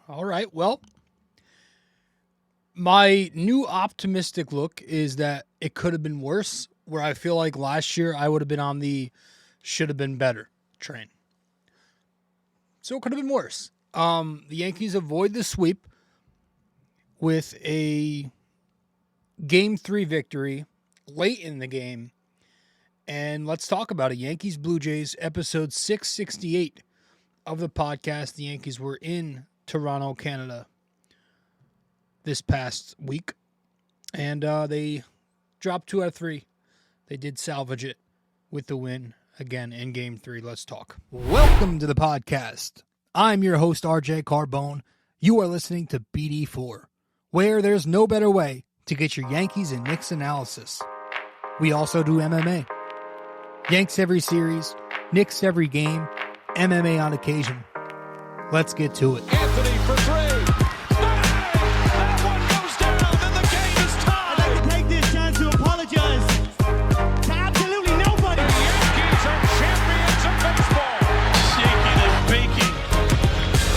All right. Well, my new optimistic look is that it could have been worse, where I feel like last year I would have been on the should have been better train. So it could have been worse. The Yankees avoid the sweep with a Game 3 victory late in the game. And let's talk about it. Yankees Blue Jays, episode 668 of the podcast. The Yankees were in Toronto, Canada this past week. And they dropped 2 out of 3. They did salvage it with the win again in Game 3. Let's talk. Welcome to the podcast. I'm your host, RJ Carbone. You are listening to BD4, where there's no better way to get your Yankees and Knicks analysis. We also do MMA. Yanks every series, Knicks every game, MMA on occasion. Let's get to it. Anthony for three. That one goes down, and the game is tied. I'd like to take this chance to apologize to absolutely nobody. The Yankees are champions of baseball. Shaking and baking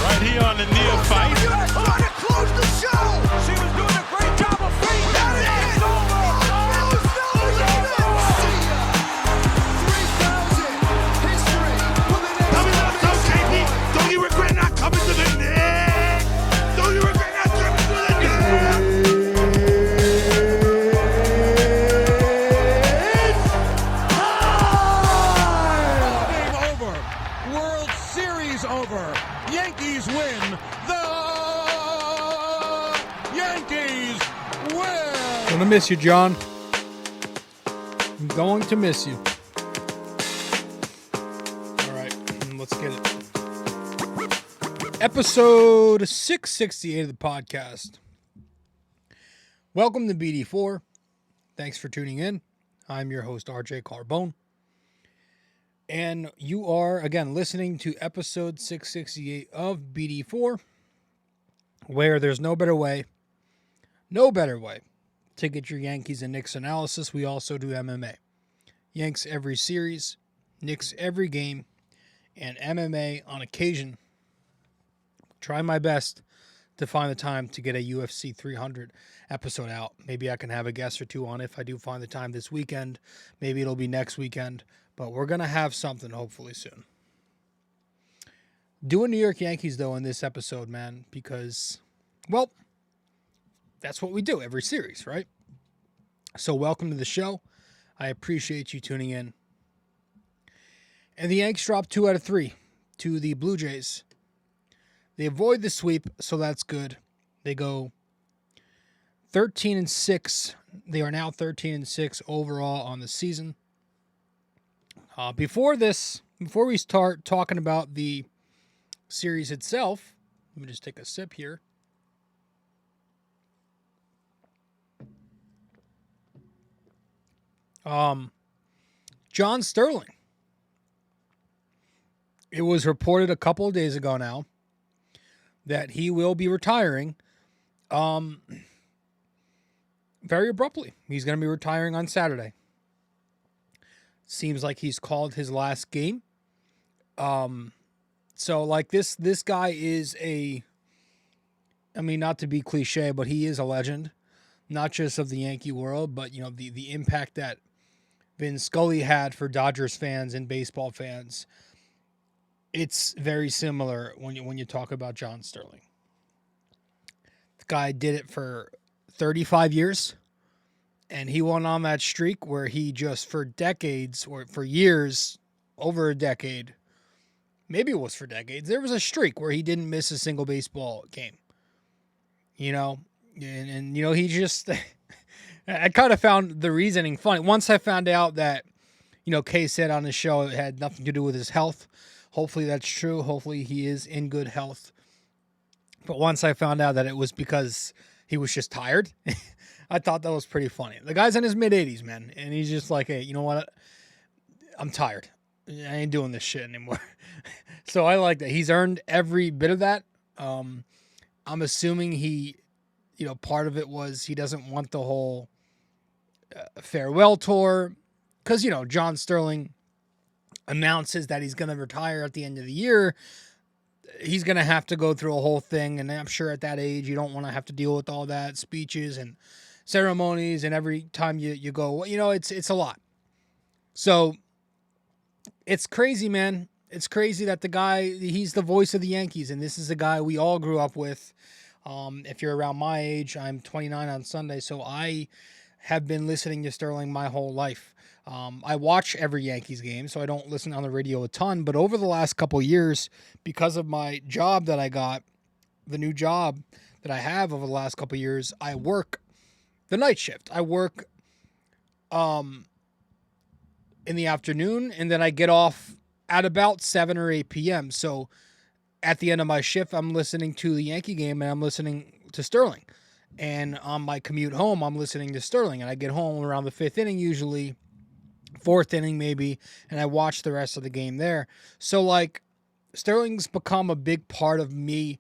right here on the neophyte. You are trying to close the show. She was doing a great job of feeding. That is It's over. Coming up, so KP, don't you regret not coming to the net? Don't you regret not coming to the net? Game over. World Series over. Yankees win. The Yankees win. Gonna miss you, John. I'm going to miss you. All right, let's get it. Episode 668 of the podcast. Welcome to BD4. Thanks for tuning in. I'm your host, RJ Carbone. And you are, again, listening to episode 668 of BD4, where there's no better way to get your Yankees and Knicks analysis. We also do MMA. Yanks every series, Knicks every game, and MMA on occasion. Try my best to find the time to get a UFC 300 episode out. Maybe I can have a guest or two on if I do find the time this weekend. Maybe it'll be next weekend, but we're going to have something hopefully soon. Doing New York Yankees, though, in this episode, man, because, well, that's what we do every series, right? So welcome to the show. I appreciate you tuning in. And the Yanks dropped 2 out of 3 to the Blue Jays. They avoid the sweep, so that's good. They go 13-6. They are now 13-6 overall on the season. Before we start talking about the series itself, let me just take a sip here. John Sterling. It was reported a couple of days ago now that he will be retiring very abruptly. He's going to be retiring on Saturday. Seems like he's called his last game. So like this guy is not to be cliche, but he is a legend, not just of the Yankee world, but the impact that Vin Scully had for Dodgers fans and baseball fans. It's very similar when you talk about John Sterling. The guy did it for 35 years, and he went on that streak where he just for decades or for years, over a decade, maybe it was for decades, there was a streak where he didn't miss a single baseball game. And he just I kind of found the reasoning funny. Once I found out that, Kay said on his show it had nothing to do with his health. Hopefully that's true. Hopefully he is in good health. But once I found out that it was because he was just tired, I thought that was pretty funny. The guy's in his mid-80s, man. And he's just like, hey, you know what? I'm tired. I ain't doing this shit anymore. So I like that. He's earned every bit of that. I'm assuming he, part of it was he doesn't want the whole farewell tour. Because, John Sterling announces that he's going to retire at the end of the year. he's going to have to go through a whole thing. And I'm sure at that age, you don't want to have to deal with all that speeches and ceremonies. And every time you go, it's a lot. So it's crazy, man. It's crazy that the guy, he's the voice of the Yankees. And this is a guy we all grew up with. If you're around my age, I'm 29 on Sunday. So I have been listening to Sterling my whole life. I watch every Yankees game, so I don't listen on the radio a ton. But over the last couple of years, because of my job that I got, the new job that I have over the last couple of years, I work the night shift. I work in the afternoon, and then I get off at about 7 or 8 p.m. So at the end of my shift, I'm listening to the Yankee game, and I'm listening to Sterling. And on my commute home, I'm listening to Sterling. And I get home around the 5th inning usually, 4th inning maybe, and I watch the rest of the game there. So, like, Sterling's become a big part of me,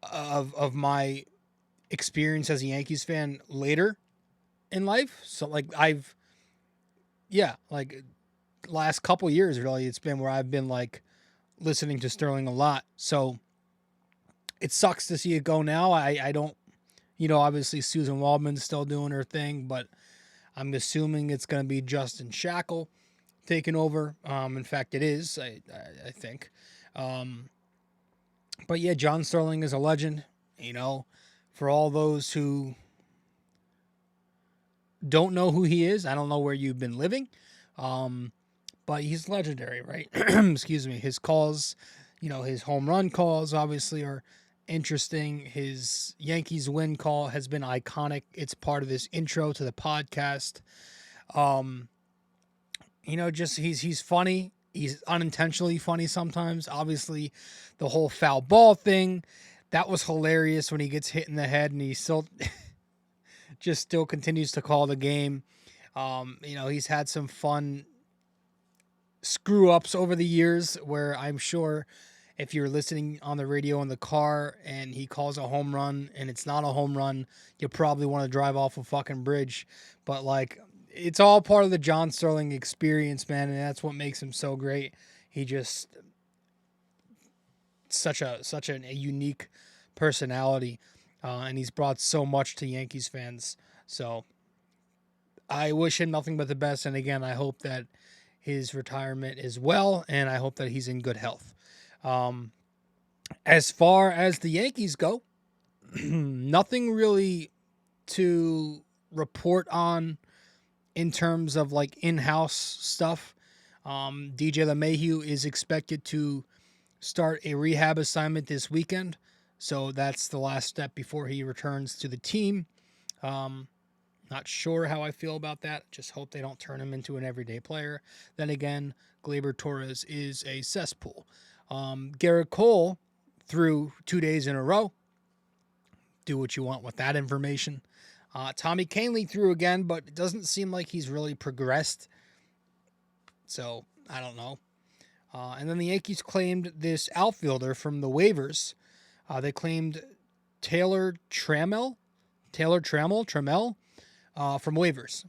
of my experience as a Yankees fan later in life. So, like, last couple years, really, it's been where I've been, like, listening to Sterling a lot. So, it sucks to see it go now. I don't, obviously Susan Waldman's still doing her thing, but I'm assuming it's going to be Justin Shackle taking over. In fact, it is, I think. But yeah, John Sterling is a legend, for all those who don't know who he is. I don't know where you've been living. But he's legendary, right? Excuse me. His calls, his home run calls obviously are interesting. His Yankees win call has been iconic. It's part of this intro to the podcast. Just he's funny. He's unintentionally funny sometimes. Obviously, the whole foul ball thing, that was hilarious when he gets hit in the head and he still continues to call the game. He's had some fun screw ups over the years where I'm sure if you're listening on the radio in the car and he calls a home run and it's not a home run, you probably want to drive off a fucking bridge. But like, it's all part of the John Sterling experience, man. And that's what makes him so great. He just such a unique personality. And he's brought so much to Yankees fans. So I wish him nothing but the best. And again, I hope that his retirement is well, and I hope that he's in good health. As far as the Yankees go, nothing really to report on in terms of like in-house stuff. DJ LeMahieu is expected to start a rehab assignment this weekend. So that's the last step before he returns to the team. Not sure how I feel about that. Just hope they don't turn him into an everyday player. Then again, Gleyber Torres is a cesspool. Garrett Cole threw 2 days in a row. Do what you want with that information. Tommy Kahnle threw again, but it doesn't seem like he's really progressed. So, I don't know. And then the Yankees claimed this outfielder from the waivers. They claimed Taylor Trammell from waivers.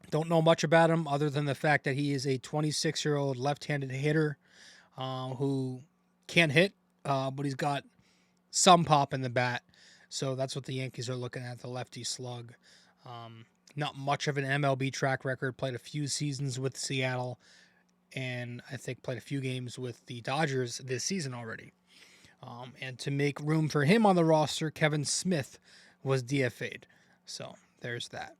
Don't know much about him other than the fact that he is a 26-year-old left-handed hitter who can't hit, but he's got some pop in the bat. So that's what the Yankees are looking at, the lefty slug. Not much of an MLB track record. Played a few seasons with Seattle, and I think played a few games with the Dodgers this season already. And to make room for him on the roster, Kevin Smith was DFA'd. So there's that.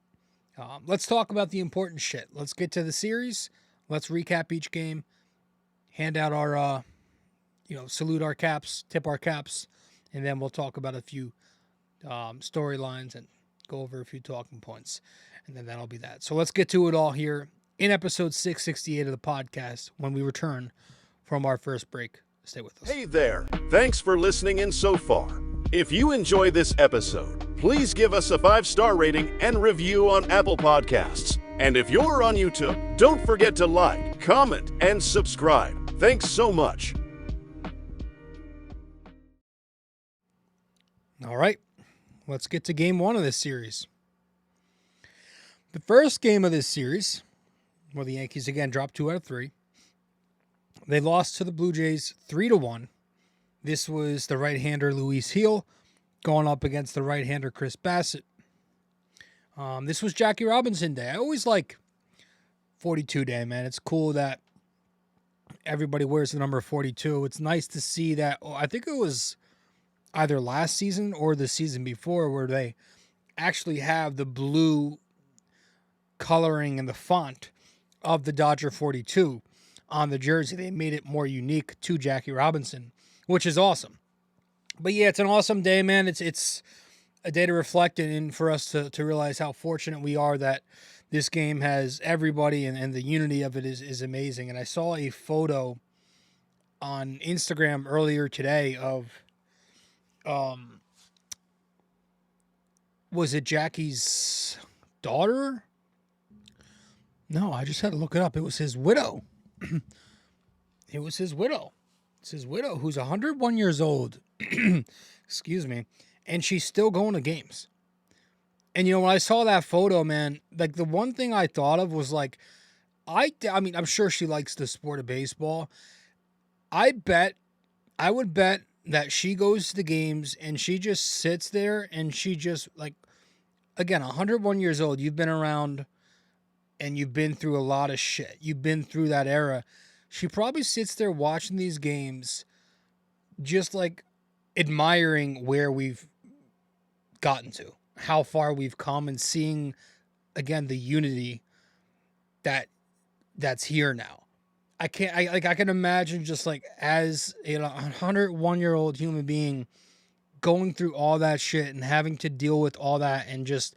Let's talk about the important shit. Let's get to the series. Let's recap each game. Hand out our, salute our caps, tip our caps, and then we'll talk about a few storylines and go over a few talking points. And then that'll be that. So let's get to it all here in episode 668 of the podcast when we return from our first break. Stay with us. Hey there. Thanks for listening in so far. If you enjoy this episode, please give us a 5-star rating and review on Apple Podcasts. And if you're on YouTube, don't forget to like, comment, and subscribe. Thanks so much. All right, let's get to game one of this series. The first game of this series, where the Yankees again dropped 2 out of 3. They lost to the Blue Jays 3-1 This was the right-hander Luis Heel going up against the right-hander Chris Bassett. This was Jackie Robinson Day. I always like 42 Day, man. It's cool that everybody wears the number 42. It's nice to see that. I think it was either last season or the season before where they actually have the blue coloring and the font of the Dodger 42 on the jersey. They made it more unique to Jackie Robinson, which is awesome. But yeah, it's an awesome day, man. It's a day to reflect and for us to realize how fortunate we are that this game has everybody and the unity of it is amazing. And I saw a photo on Instagram earlier today of, was it Jackie's daughter? No, I just had to look it up. It was his widow. It was his widow. It's his widow who's 101 years old. Excuse me. And she's still going to games. And, when I saw that photo, man, like the one thing I thought of was like, I mean, I'm sure she likes the sport of baseball. I would bet that she goes to the games and she just sits there and she just like, again, 101 years old, you've been around and you've been through a lot of shit. You've been through that era. She probably sits there watching these games just like admiring where we've gotten to, how far we've come, and seeing, again, the unity that's here now. I can imagine just like as a 101-year-old human being going through all that shit and having to deal with all that and just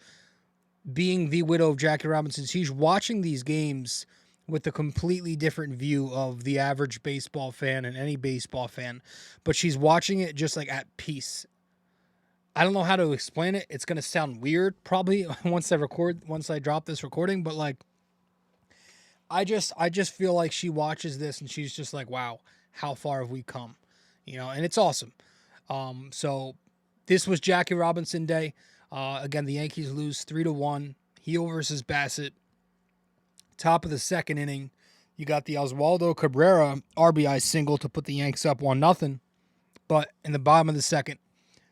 being the widow of Jackie Robinson. She's watching these games with a completely different view of the average baseball fan and any baseball fan, but she's watching it just like at peace. I don't know how to explain it. It's going to sound weird probably once I drop this recording, but like, I just feel like she watches this and she's just like, wow, how far have we come? And it's awesome. So this was Jackie Robinson Day. Again, the Yankees lose 3-1. Heel versus Bassett. Top of the second inning, you got the Oswaldo Cabrera RBI single to put the Yanks up 1-0. But in the bottom of the second,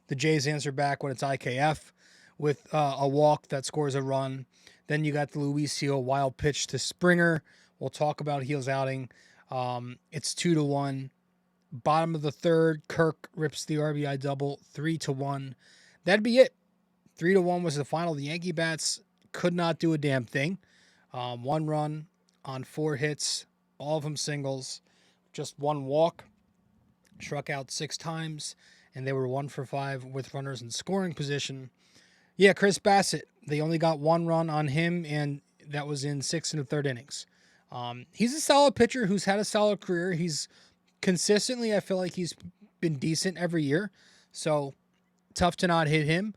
the Jays answer back when it's IKF with a walk that scores a run. Then you got the Luis Heel wild pitch to Springer. We'll talk about Heel's outing. It's 2-1. Bottom of the third, Kirk rips the RBI double, 3-1. That'd be it. 3-1 was the final. The Yankee bats could not do a damn thing. 1 run on 4 hits, all of them singles, just 1 walk. Struck out 6 times, and they were 1 for 5 with runners in scoring position. Yeah, Chris Bassett, they only got 1 run on him, and that was in 6 1/3 innings. He's a solid pitcher who's had a solid career. He's consistently, I feel like he's been decent every year, so tough to not hit him.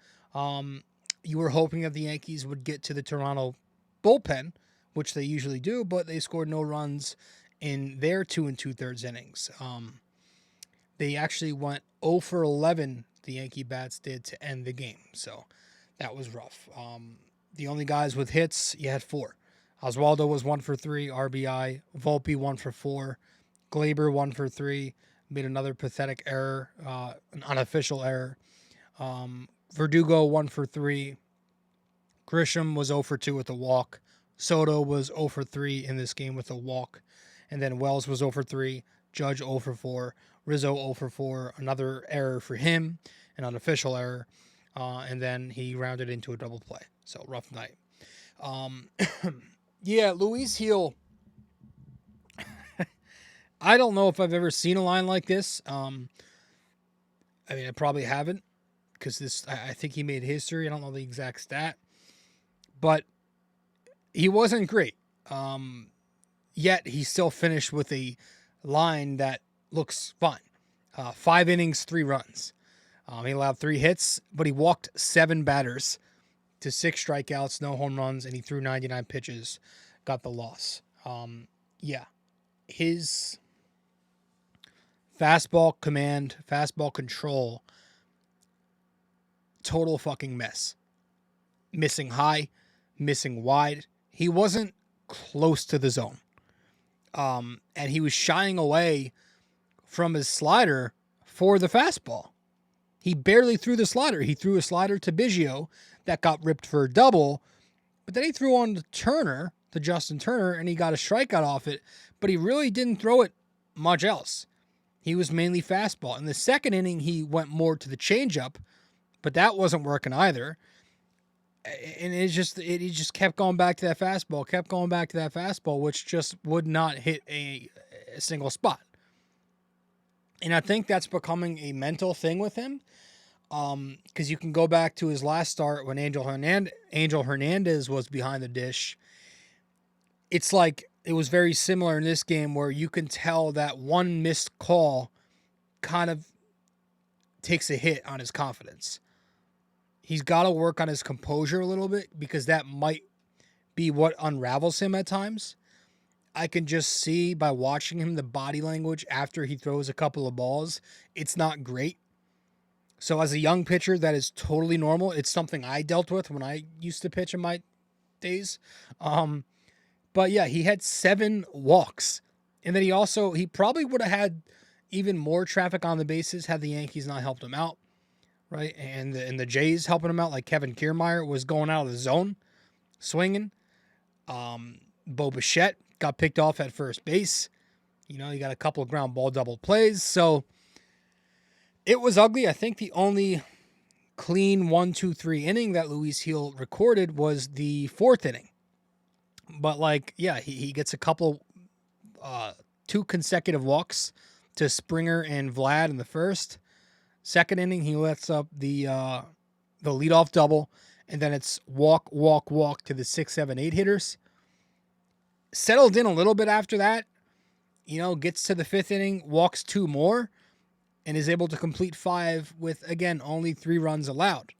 You were hoping that the Yankees would get to the Toronto bullpen, which they usually do, but they scored no runs in their 2 2/3 innings. They actually went 0 for 11, the Yankee bats did, to end the game, so that was rough. The only guys with hits, you had 4. Oswaldo was 1 for 3, RBI. Volpe 1 for 4. Glaber 1 for 3, made another pathetic error, an unofficial error. Verdugo 1 for 3. Grisham was 0 for 2 with a walk. Soto was 0 for 3 in this game with a walk. And then Wells was 0 for 3. Judge 0 for 4. Rizzo 0 for 4. Another error for him, an unofficial error. And then he rounded into a double play. So rough night. Yeah, Luis Heel. I don't know if I've ever seen a line like this. I mean, I probably haven't, because I think he made history. I don't know the exact stat, but he wasn't great. Yet he still finished with a line that looks fine. 5 innings, 3 runs. He allowed 3 hits, but he walked 7 batters to 6 strikeouts, no home runs, and he threw 99 pitches, got the loss. Yeah, his fastball command, fastball control, total fucking mess. Missing high, missing wide. He wasn't close to the zone. And he was shying away from his slider for the fastball. He barely threw the slider. He threw a slider to Biggio that got ripped for a double, but then he threw on to Justin Turner, and he got a strikeout off it, but he really didn't throw it much else. He was mainly fastball. In the second inning, he went more to the changeup, but that wasn't working either. And he just kept going back to that fastball, which just would not hit a single spot. And I think that's becoming a mental thing with him, because you can go back to his last start when Angel Hernandez was behind the dish. It's like it was very similar in this game where you can tell that one missed call kind of takes a hit on his confidence. He's got to work on his composure a little bit, because that might be what unravels him at times. I can just see by watching him the body language after he throws a couple of balls. It's not great. So as a young pitcher, that is totally normal. It's something I dealt with when I used to pitch in my days. But yeah, he had 7 walks. And then he probably would have had even more traffic on the bases had the Yankees not helped him out. Right, and the Jays helping him out, like Kevin Kiermaier was going out of the zone, swinging. Bo Bichette got picked off at first base. You got a couple of ground ball double plays. So it was ugly. I think the only clean 1-2-3 inning that Luis Gil recorded was the 4th inning. But he gets a couple, 2 consecutive walks to Springer and Vlad in the first. Second inning, he lets up the leadoff double, and then it's walk to the 6, 7, 8 hitters. Settled in a little bit after that, gets to the 5th inning, walks 2 more, and is able to complete 5 with, again, only 3 runs allowed.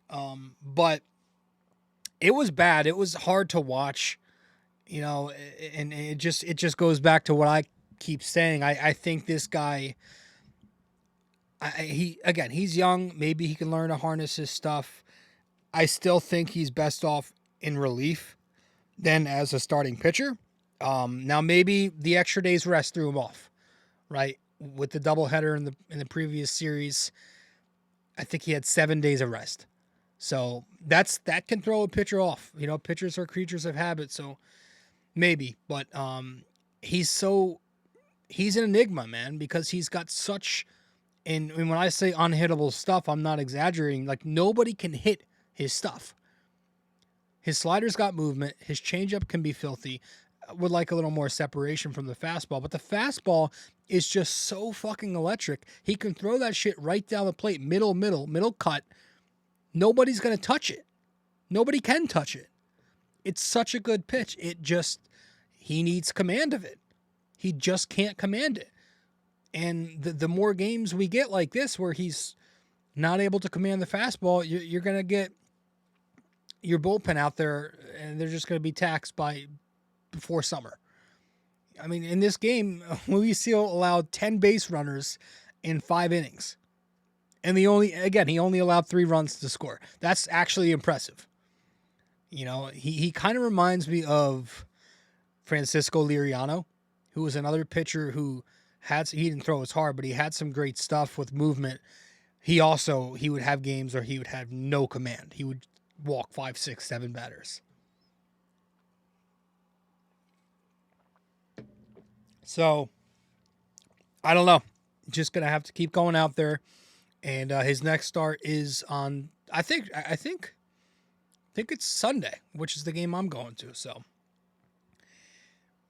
But it was bad. It was hard to watch, and it just goes back to what I keep saying. I think this guy... he's young. Maybe he can learn to harness his stuff. I still think he's best off in relief than as a starting pitcher. Now maybe the extra day's rest threw him off, right? With the doubleheader in the previous series, I think he had 7 days of rest. So that can throw a pitcher off. Pitchers are creatures of habit, so maybe. But he's an enigma, man, because he's got such... And when I say unhittable stuff, I'm not exaggerating. Like, nobody can hit his stuff. His slider's got movement. His changeup can be filthy. Would like a little more separation from the fastball. But the fastball is just so fucking electric. He can throw that shit right down the plate. Middle cut. Nobody's going to touch it. Nobody can touch it. It's such a good pitch. He needs command of it. He just can't command it. And the more games we get like this where he's not able to command the fastball, you're going to get your bullpen out there, and they're just going to be taxed before summer. I mean, in this game, Luis Gil allowed 10 base runners in 5 innings. And he only allowed 3 runs to score. That's actually impressive. He kind of reminds me of Francisco Liriano, who was another pitcher who... he didn't throw as hard, but he had some great stuff with movement. He would have games where he would have no command. He would walk 5, 6, 7 batters. So, I don't know. Just going to have to keep going out there. And his next start is on, I think it's Sunday, which is the game I'm going to. So,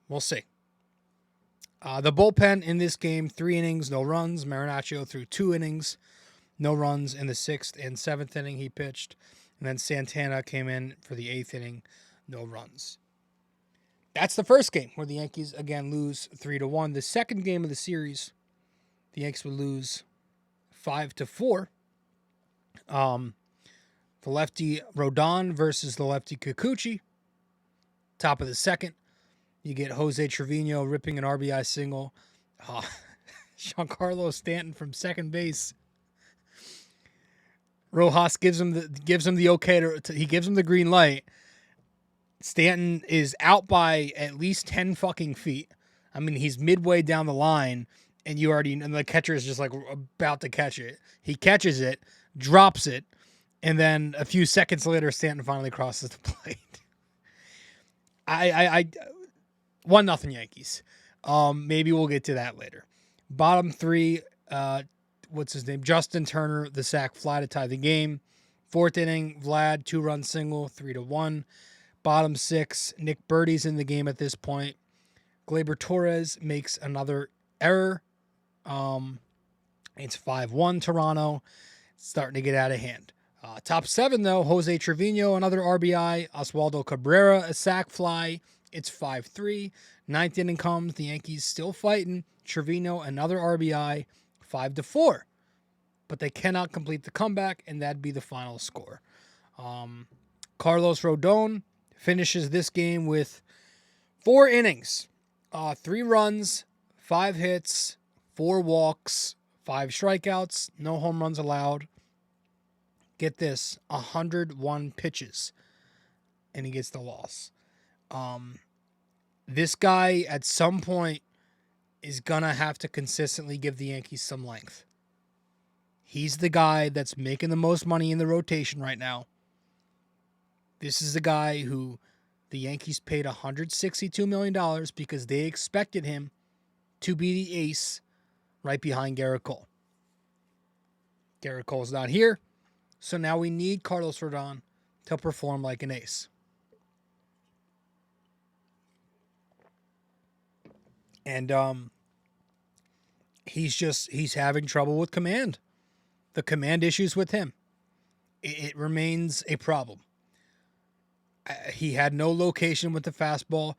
we'll see. The bullpen in this game, 3 innings, no runs. Marinaccio threw 2 innings, no runs in the 6th and 7th inning he pitched. And then Santana came in for the 8th inning, no runs. That's the first game where the Yankees, again, lose 3-1. The second game of the series, the Yankees would lose 5-4. The lefty Rodon versus the lefty Kikuchi. Top of the second. You get Jose Trevino ripping an RBI single. Giancarlo Stanton from second base. Rojas gives him the okay he gives him the green light. Stanton is out by at least 10 fucking feet. I mean, he's midway down the line, and the catcher is just like about to catch it. He catches it, drops it, and then a few seconds later, Stanton finally crosses the plate. I 1-0 Yankees. Maybe we'll get to that later. Bottom three, what's his name? Justin Turner, the sac fly to tie the game. Fourth inning, Vlad, 2-run single, 3-1. Bottom six, Nick Birdie's in the game at this point. Gleyber Torres makes another error. It's 5-1 Toronto. It's starting to get out of hand. Top seven, though, Jose Trevino, another RBI. Oswaldo Cabrera, a sac fly. It's 5-3. Ninth inning comes. The Yankees still fighting. Trevino, another RBI. 5-4. But they cannot complete the comeback, and that'd be the final score. Carlos Rodon finishes this game with 4 innings. 3 runs, 5 hits, 4 walks, 5 strikeouts, no home runs allowed. Get this, 101 pitches, and he gets the loss. This guy, at some point, is going to have to consistently give the Yankees some length. He's the guy that's making the most money in the rotation right now. This is the guy who the Yankees paid $162 million because they expected him to be the ace right behind Garrett Cole. Garrett Cole's not here, so now we need Carlos Rodon to perform like an ace. And he's having trouble with command. The command issues with him. It remains a problem. He had no location with the fastball,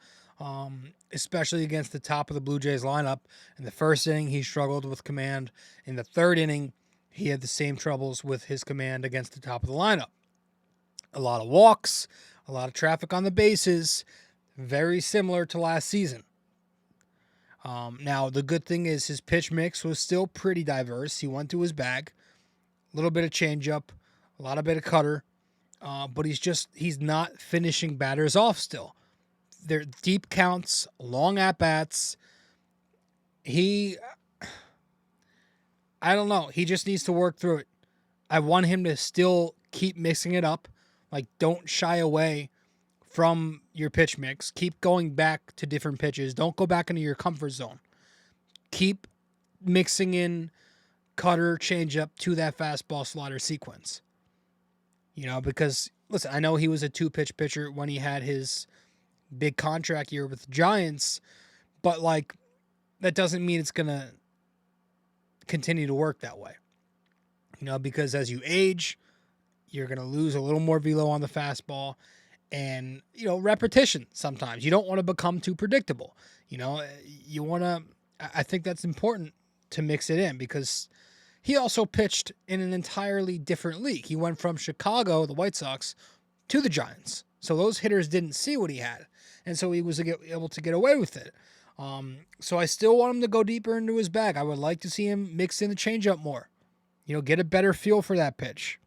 especially against the top of the Blue Jays lineup. In the first inning, he struggled with command. In the third inning, he had the same troubles with his command against the top of the lineup. A lot of walks, a lot of traffic on the bases, very similar to last season. Now, the good thing is his pitch mix was still pretty diverse. He went to his bag, a little bit of changeup, a lot of bit of cutter. But he's not finishing batters off still. They're deep counts, long at-bats. I don't know. He just needs to work through it. I want him to still keep mixing it up. Like, don't shy away from your pitch mix. Keep going back to different pitches. Don't go back into your comfort zone. Keep mixing in cutter, changeup to that fastball slider sequence. Because, listen, I know he was a 2-pitch pitcher when he had his big contract year with the Giants, but, that doesn't mean it's going to continue to work that way. Because as you age, you're going to lose a little more velo on the fastball and, repetition sometimes. You don't want to become too predictable. You want to, I think that's important to mix it in because he also pitched in an entirely different league. He went from Chicago, the White Sox, to the Giants. So those hitters didn't see what he had. And so he was able to get away with it. So I still want him to go deeper into his bag. I would like to see him mix in the changeup more. Get a better feel for that pitch.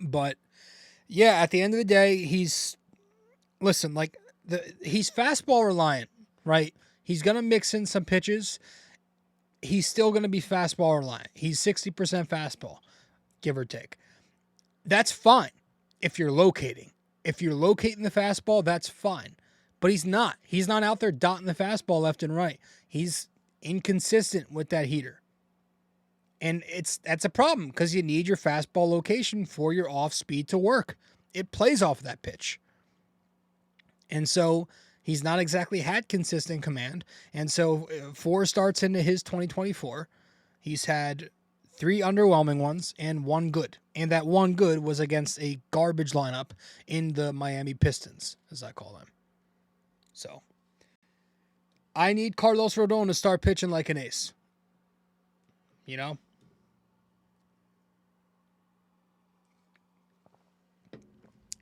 But, yeah, at the end of the day, he's fastball reliant, right? He's going to mix in some pitches. He's still going to be fastball reliant. He's 60% fastball, give or take. That's fine if you're locating. If you're locating the fastball, that's fine. But he's not. He's not out there dotting the fastball left and right. He's inconsistent with that heater. And that's a problem because you need your fastball location for your off speed to work. It plays off that pitch. And so he's not exactly had consistent command. And so 4 starts into his 2024. He's had 3 underwhelming ones and 1 good. And that 1 good was against a garbage lineup in the Miami Pistons, as I call them. So I need Carlos Rodon to start pitching like an ace.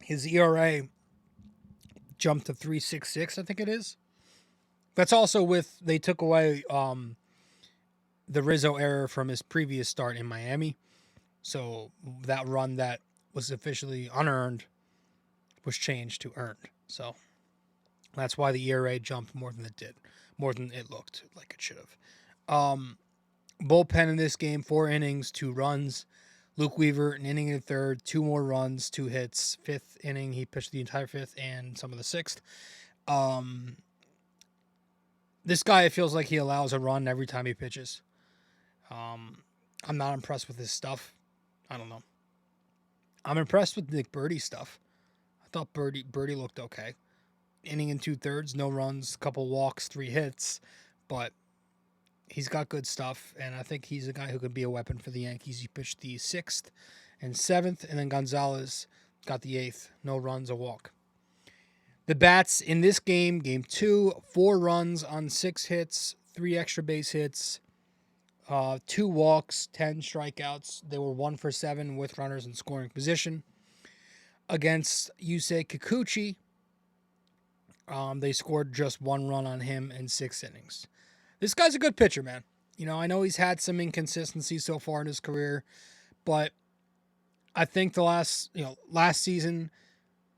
His ERA jumped to 3.66, I think it is. That's also with, they took away the Rizzo error from his previous start in Miami. So that run that was officially unearned was changed to earned. So that's why the ERA jumped more than it did, more than it looked like it should have. Bullpen in this game, 4 innings, 2 runs. Luke Weaver, an inning and a third, 2 more runs, 2 hits. 5th inning, he pitched the entire 5th and some of the 6th. This guy, it feels like he allows a run every time he pitches. I'm not impressed with his stuff. I don't know. I'm impressed with Nick Birdie's stuff. I thought Birdie looked okay. Inning and 2/3, no runs, couple walks, 3 hits, but he's got good stuff, and I think he's a guy who could be a weapon for the Yankees. He pitched the 6th and 7th, and then Gonzalez got the 8th. No runs, a walk. The bats in this game, game 2, 4 runs on 6 hits, 3 extra base hits, 2 walks, 10 strikeouts. They were 1 for 7 with runners in scoring position. Against Yusei Kikuchi, they scored just 1 run on him in 6 innings. This guy's a good pitcher, man. I know he's had some inconsistency so far in his career, but I think the last season,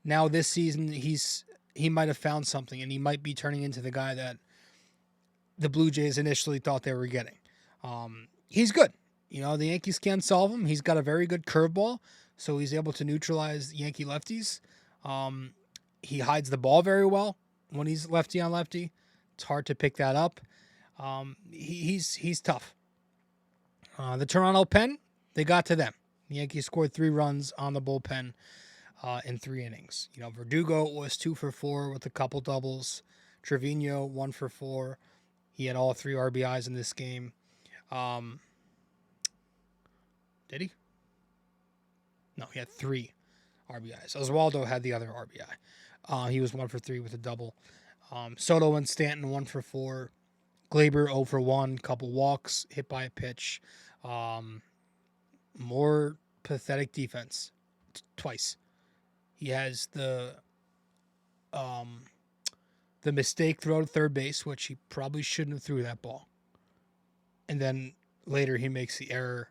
now this season, he might have found something, and he might be turning into the guy that the Blue Jays initially thought they were getting. He's good. The Yankees can't solve him. He's got a very good curveball, so he's able to neutralize Yankee lefties. He hides the ball very well when he's lefty on lefty. It's hard to pick that up. He's tough. The Toronto pen, they got to them. The Yankees scored 3 runs on the bullpen in 3 innings. Verdugo was 2 for 4 with a couple doubles. Trevino 1 for 4. He had all 3 RBIs in this game. Did he? No, he had 3 RBIs. Oswaldo had the other RBI. He was 1 for 3 with a double. Soto and Stanton 1 for 4. Glaber 0 for 1, couple walks, hit by a pitch. More pathetic defense twice. He has the mistake throw to third base, which he probably shouldn't have threw that ball. And then later he makes the error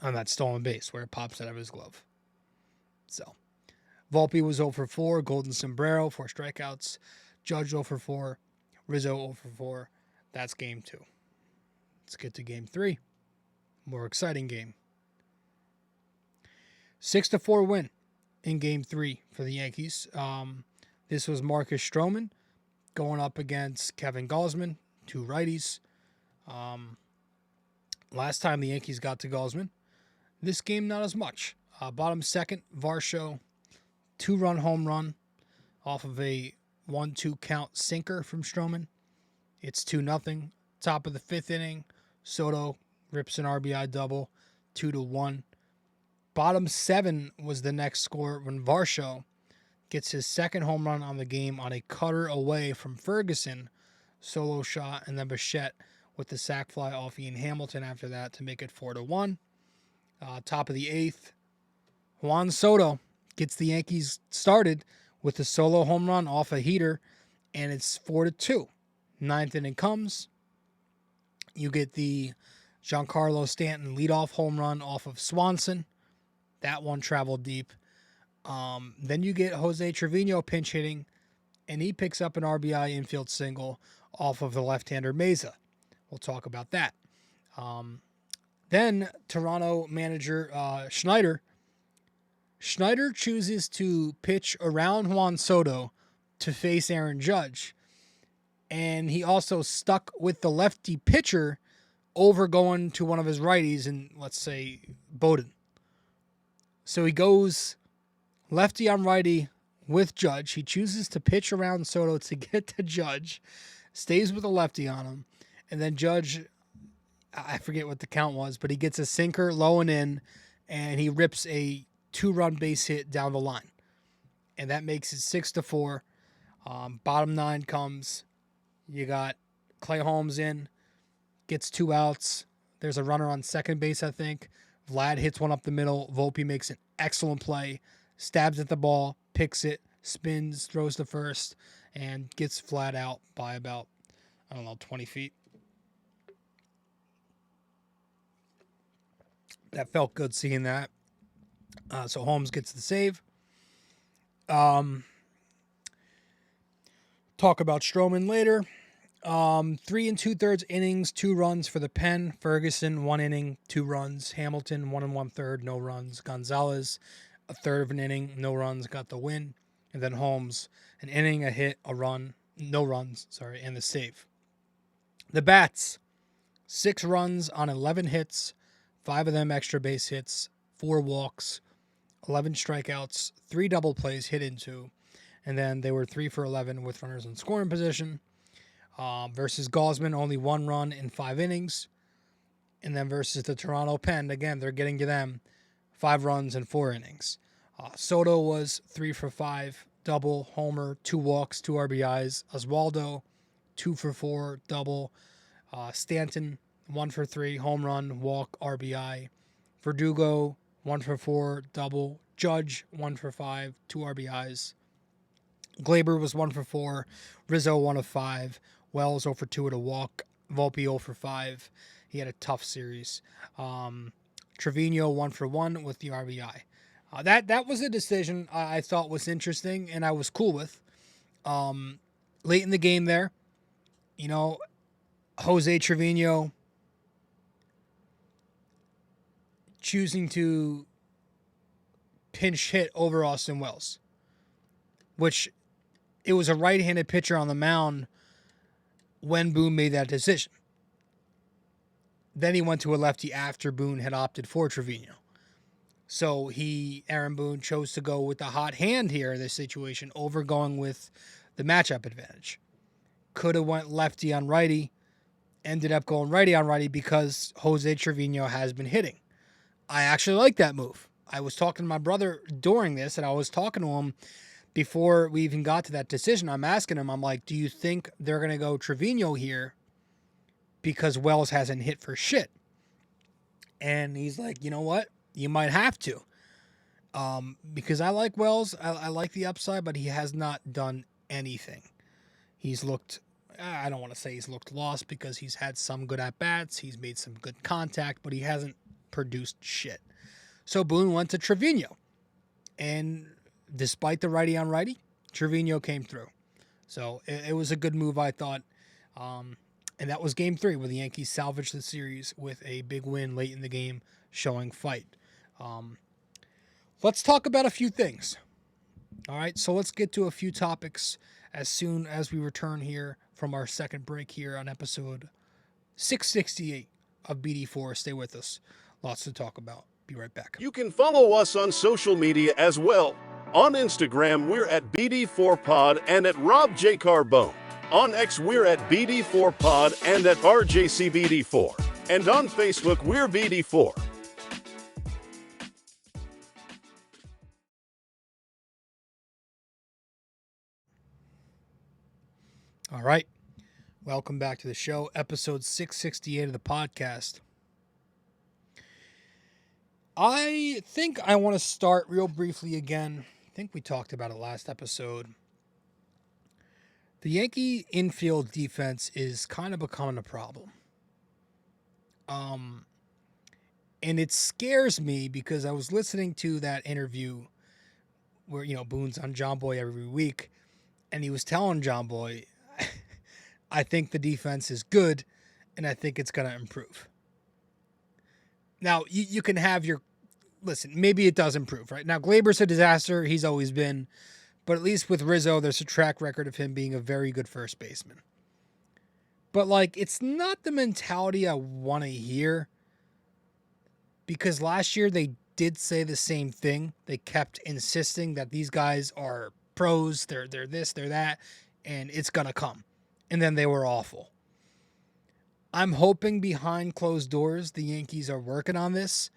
on that stolen base where it pops out of his glove. So, Volpe was 0 for 4, Golden Sombrero, 4 strikeouts. Judge 0 for 4, Rizzo 0 for 4. That's game 2. Let's get to game 3. More exciting game. 6-4 win in game 3 for the Yankees. This was Marcus Stroman going up against Kevin Gausman, 2 righties. Last time the Yankees got to Gausman. This game, not as much. Bottom second, Varsho, 2-run home run off of a 1-2 count sinker from Stroman. It's 2-0. Top of the 5th inning, Soto rips an RBI double, 2-1. Bottom 7 was the next score when Varsho gets his 2nd home run on the game on a cutter away from Ferguson, solo shot, and then Bichette with the sac fly off Ian Hamilton after that to make it 4-1. Top of the 8th, Juan Soto gets the Yankees started with a solo home run off a heater, and it's 4-2. 9th inning comes. You get the Giancarlo Stanton leadoff home run off of Swanson. That one traveled deep. Then you get Jose Trevino pinch hitting, and he picks up an RBI infield single off of the left-hander Mesa. We'll talk about that. Then Toronto manager Schneider chooses to pitch around Juan Soto to face Aaron Judge. And he also stuck with the lefty pitcher over going to one of his righties, and let's say Bowden. So he goes lefty on righty with Judge. He chooses to pitch around Soto to get to Judge, stays with a lefty on him, and then Judge, I forget what the count was, but he gets a sinker low and in, and he rips a 2-run base hit down the line. And that makes it 6-4. Bottom 9 comes. You got Clay Holmes in, gets 2 outs. There's a runner on second base, I think. Vlad hits one up the middle. Volpe makes an excellent play, stabs at the ball, picks it, spins, throws to first, and gets flat out by about, 20 feet. That felt good seeing that. So Holmes gets the save. Talk about Stroman later. 3 2/3 innings, 2 runs for the pen. Ferguson, 1 inning, 2 runs. Hamilton, 1 1/3, no runs. Gonzalez, a third of an inning, no runs, got the win. And then Holmes, an inning, a hit, a run, no runs, and the save. The bats, 6 runs on 11 hits, 5 of them extra base hits, 4 walks, 11 strikeouts, 3 double plays hit into, and then they were 3 for 11 with runners in scoring position. Versus Gaussman, only 1 run in 5 innings. And then versus the Toronto Pen, again, they're getting to them, 5 runs in 4 innings. Soto was 3 for 5, double, homer, 2 walks, 2 RBIs. Oswaldo, 2 for 4, double. Stanton, 1 for 3, home run, walk, RBI. Verdugo, 1 for 4, double. Judge, 1 for 5, 2 RBIs. Glaber was 1 for 4. Rizzo, 1 of 5. Wells, 0 for 2 at a walk. Volpe, 0 for 5. He had a tough series. Trevino, 1 for 1 with the RBI. That was a decision I thought was interesting and I was cool with. Late in the game there, Jose Trevino choosing to pinch hit over Austin Wells, which it was a right-handed pitcher on the mound when Boone made that decision. Then he went to a lefty after Boone had opted for Trevino. So Aaron Boone chose to go with the hot hand here in this situation over going with the matchup advantage. Could have went lefty on righty, ended up going righty on righty because Jose Trevino has been hitting. I actually like that move. I was talking to my brother during this, and I was talking to him before we even got to that decision. I'm asking him, I'm like, do you think they're going to go Trevino here because Wells hasn't hit for shit? And he's like, you know what? You might have to. Because I like Wells. I like the upside, but he has not done anything. He's looked, I don't want to say he's looked lost because he's had some good at-bats. He's made some good contact, but he hasn't produced shit. So Boone went to Trevino. And despite the righty on righty, Trevino came through. So it was a good move, I thought. And that was game 3 where the Yankees salvaged the series with a big win late in the game showing fight. Let's talk about a few things. All right, so let's get to a few topics as soon as we return here from our second break here on episode 668 of BD4. Stay with us. Lots to talk about. Be right back. You can follow us on social media as well. On Instagram, we're at BD4Pod and at Rob J. Carbone. On X, we're at BD4Pod and at RJCBD4. And on Facebook, we're BD4. All right. Welcome back to the show, episode 668 of the podcast. I think I want to start real briefly again. I think we talked about it last episode. The Yankee infield defense is kind of becoming a problem. And it scares me because I was listening to that interview where, Boone's on John Boy every week, and he was telling John Boy, I think the defense is good, and I think it's going to improve. Now, you can have listen, maybe it does improve, right? Now, Glaber's a disaster. He's always been. But at least with Rizzo, there's a track record of him being a very good first baseman. But, it's not the mentality I want to hear. Because last year, they did say the same thing. They kept insisting that these guys are pros, they're this, they're that, and it's going to come. And then they were awful. I'm hoping behind closed doors, the Yankees are working on this,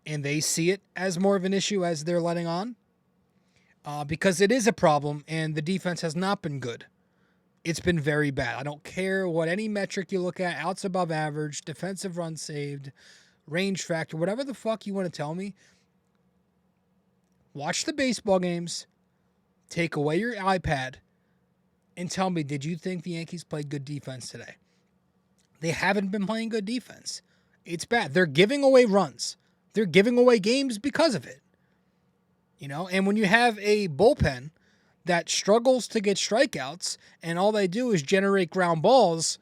and they see it as more of an issue as they're letting on. Because it is a problem, and the defense has not been good. It's been very bad. I don't care what any metric you look at, outs above average, defensive runs saved, range factor, whatever the fuck you want to tell me. Watch the baseball games, take away your iPad, and tell me, did you think the Yankees played good defense today? They haven't been playing good defense. It's bad. They're giving away runs. They're giving away games because of it. And when you have a bullpen that struggles to get strikeouts, and all they do is generate ground balls,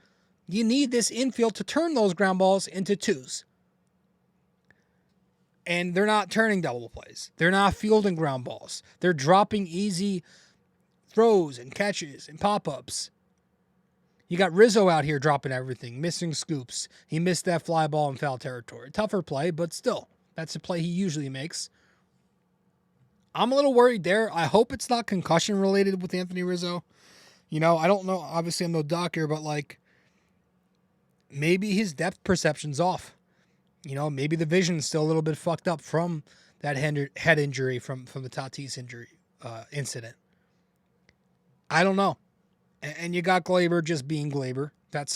you need this infield to turn those ground balls into twos. And they're not turning double plays. They're not fielding ground balls. They're dropping easy throws and catches and pop-ups. You got Rizzo out here dropping everything, missing scoops. He missed that fly ball in foul territory. Tougher play, but still, that's a play he usually makes. I'm a little worried there. I hope it's not concussion related with Anthony Rizzo. You know, I don't know. Obviously, I'm no doctor, but like maybe his depth perception's off. You know, maybe the vision's still a little bit fucked up from that head injury from the Tatis injury incident. I don't know. And you got Gleyber just being Gleyber.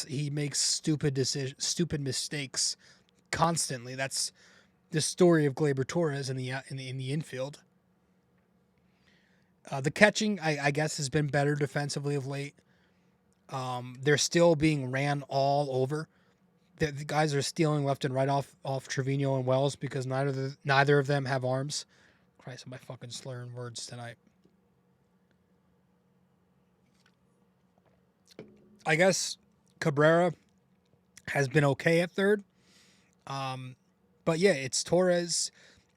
He makes stupid mistakes constantly. That's the story of Gleyber Torres in the infield. The catching, I guess, has been better defensively of late. They're still being ran all over. The guys are stealing left and right off Trevino and Wells because neither of them have arms. Christ, am I fucking slurring words tonight? I guess Cabrera has been okay at third. But yeah, it's Torres,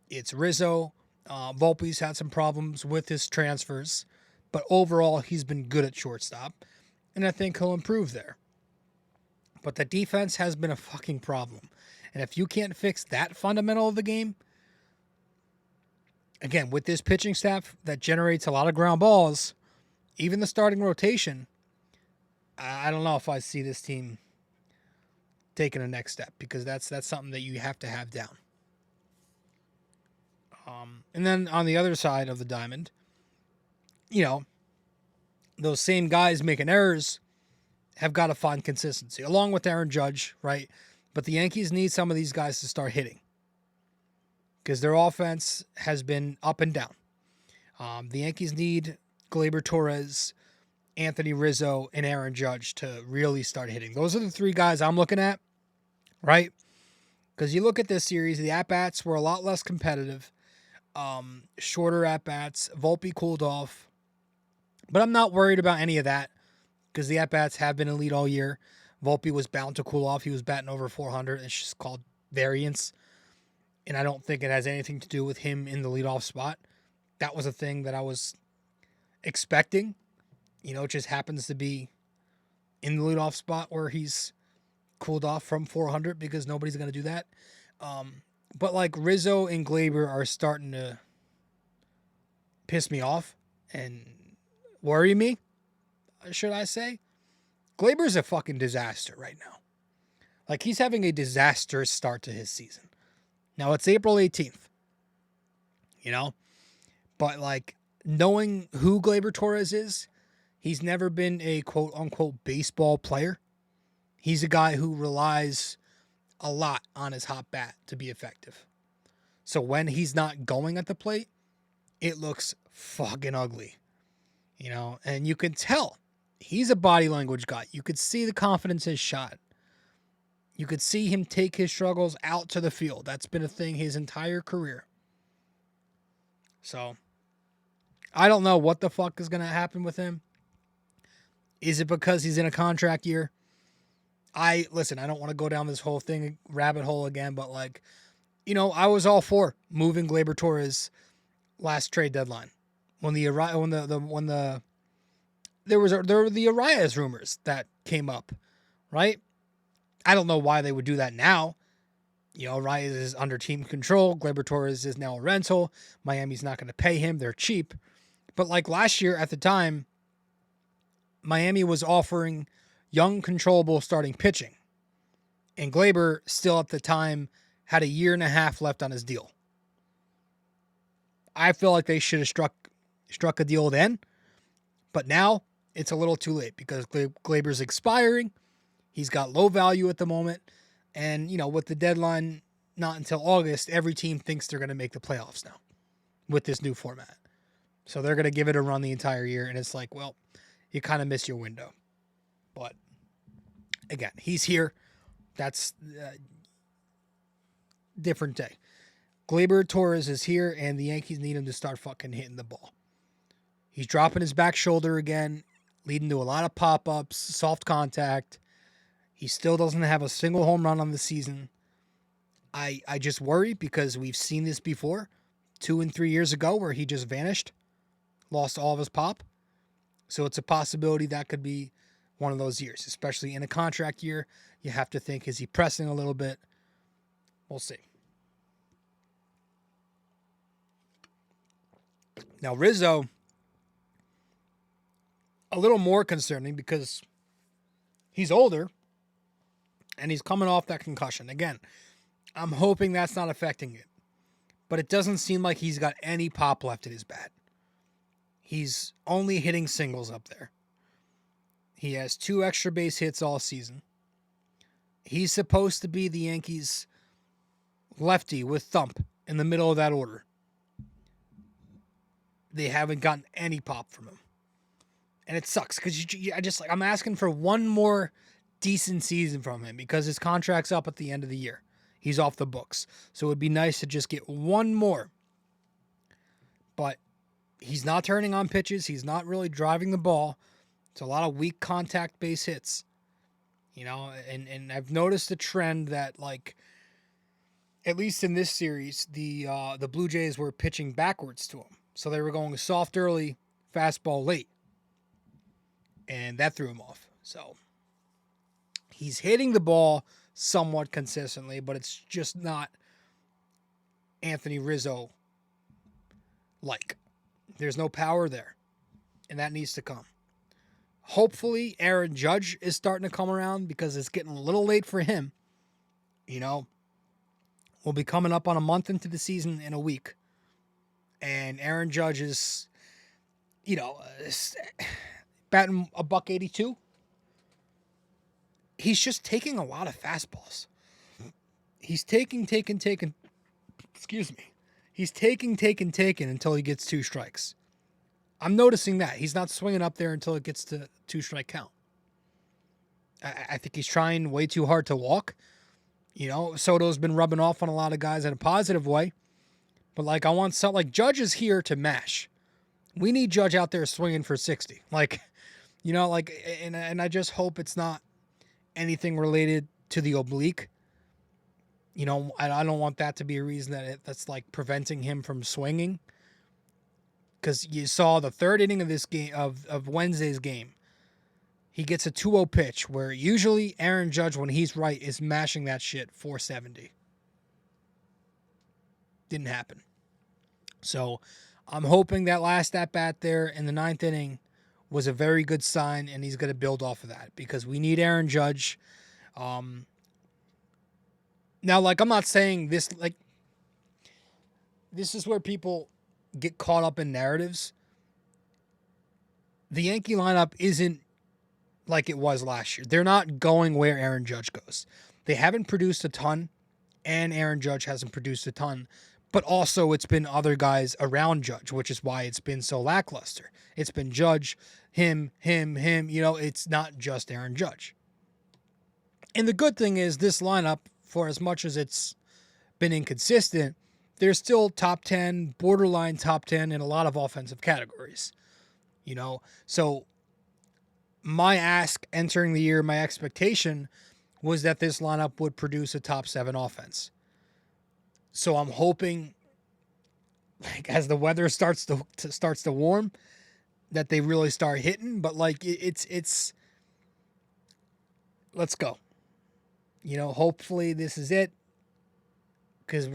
it's Rizzo. Volpe's had some problems with his transfers, but overall he's been good at shortstop, and I think he'll improve there. But the defense has been a fucking problem. And if you can't fix that fundamental of the game, again, with this pitching staff that generates a lot of ground balls, even the starting rotation, I don't know if I see this team taking a next step, because that's something that you have to have down. And then on the other side of the diamond, you know, those same guys making errors have got to find consistency, along with Aaron Judge, right? But the Yankees need some of these guys to start hitting, because their offense has been up and down. The Yankees need Gleyber Torres, Anthony Rizzo, and Aaron Judge to really start hitting. Those are the three guys I'm looking at, right? Because you look at this series, the at-bats were a lot less competitive. Shorter at-bats. Volpe cooled off. But I'm not worried about any of that, because the at-bats have been elite all year. Volpe was bound to cool off. He was batting over 400. It's just called variance. And I don't think it has anything to do with him in the leadoff spot. That was a thing that I was expecting. You know, it just happens to be in the leadoff spot where he's cooled off from 400, because nobody's going to do that. But like Rizzo and Gleyber are starting to piss me off and worry me, should I say. Gleyber's a fucking disaster right now. Like, he's having a disastrous start to his season. Now, it's April 18th, you know? But, like, knowing who Gleyber Torres is, he's never been a quote-unquote baseball player. He's a guy who relies a lot on his hot bat to be effective. So when he's not going at the plate, it looks fucking ugly, you know? And you can tell he's a body language guy. You could see the confidence in his shot. You could see him take his struggles out to the field. That's been a thing his entire career. So I don't know what the fuck is going to happen with him. Is it because he's in a contract year? Listen, I don't want to go down this whole thing, rabbit hole again, but like, you know, I was all for moving Gleyber Torres last trade deadline. When there were the Arias rumors that came up, right? I don't know why they would do that now. You know, Arias is under team control. Gleyber Torres is now a rental. Miami's not going to pay him. They're cheap. But like last year at the time, Miami was offering young, controllable starting pitching. And Gleyber still at the time had a year and a half left on his deal. I feel like they should have struck a deal then. But now it's a little too late, because Gleyber's expiring. He's got low value at the moment. And, you know, with the deadline not until August, every team thinks they're going to make the playoffs now with this new format. So they're going to give it a run the entire year. And it's like, well, you kind of miss your window. But again, he's here. That's a different day. Gleyber Torres is here, and the Yankees need him to start fucking hitting the ball. He's dropping his back shoulder again, leading to a lot of pop-ups, soft contact. He still doesn't have a single home run on the season. I just worry because we've seen this before, 2 and 3 years ago, where he just vanished, lost all of his pop. So it's a possibility that could be one of those years, especially in a contract year. You have to think, is he pressing a little bit? We'll see. Now, Rizzo, a little more concerning because he's older and he's coming off that concussion. Again, I'm hoping that's not affecting it, but it doesn't seem like he's got any pop left in his bat. He's only hitting singles up there. He has 2 extra base hits all season. He's supposed to be the Yankees' lefty with thump in the middle of that order. They haven't gotten any pop from him. And it sucks because I'm asking for one more decent season from him because his contract's up at the end of the year. He's off the books. So it would be nice to just get one more. But he's not turning on pitches. He's not really driving the ball. It's a lot of weak contact base hits. And I've noticed a trend that, like, at least in this series, the Blue Jays were pitching backwards to him. So they were going soft early, fastball late. And that threw him off. So he's hitting the ball somewhat consistently, but it's just not Anthony Rizzo like. There's no power there, and that needs to come. Hopefully, Aaron Judge is starting to come around because it's getting a little late for him. We'll be coming up on a month into the season in a week, and Aaron Judge is, batting a $182. He's just taking a lot of fastballs. He's taking. Excuse me. He's taking until he gets 2 strikes. I'm noticing that. He's not swinging up there until it gets to 2-strike count. I think he's trying way too hard to walk. Soto's been rubbing off on a lot of guys in a positive way. But, I want something like Judge is here to mash. We need Judge out there swinging for 60. And I just hope it's not anything related to the oblique. I don't want that to be a reason that's preventing him from swinging. Because you saw the 3rd inning of this game, of Wednesday's game. He gets a 2-0 pitch where usually Aaron Judge, when he's right, is mashing that shit 470. Didn't happen. So I'm hoping that last at-bat there in the 9th inning was a very good sign, and he's going to build off of that because we need Aaron Judge. Now, I'm not saying this, this is where people get caught up in narratives. The Yankee lineup isn't like it was last year. They're not going where Aaron Judge goes. They haven't produced a ton, and Aaron Judge hasn't produced a ton, but also it's been other guys around Judge, which is why it's been so lackluster. It's been Judge, him. It's not just Aaron Judge. And the good thing is this lineup, for as much as it's been inconsistent, they're still top 10, borderline top 10 in a lot of offensive categories. So my ask entering the year, my expectation was that this lineup would produce a top 7 offense. So I'm hoping, as the weather starts to warm, that they really start hitting. But it's let's go. Hopefully this is it. Because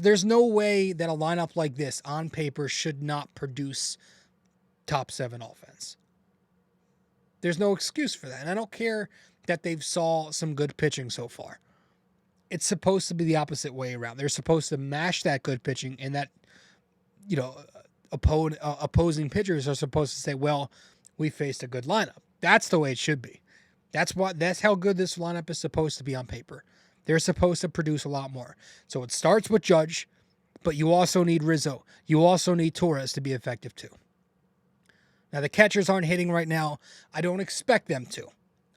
there's no way that a lineup like this on paper should not produce top 7 offense. There's no excuse for that. And I don't care that they've saw some good pitching so far. It's supposed to be the opposite way around. They're supposed to mash that good pitching, and that, opposing pitchers are supposed to say, well, we faced a good lineup. That's the way it should be. That's how good this lineup is supposed to be on paper. They're supposed to produce a lot more. So it starts with Judge, but you also need Rizzo. You also need Torres to be effective too. Now, the catchers aren't hitting right now. I don't expect them to.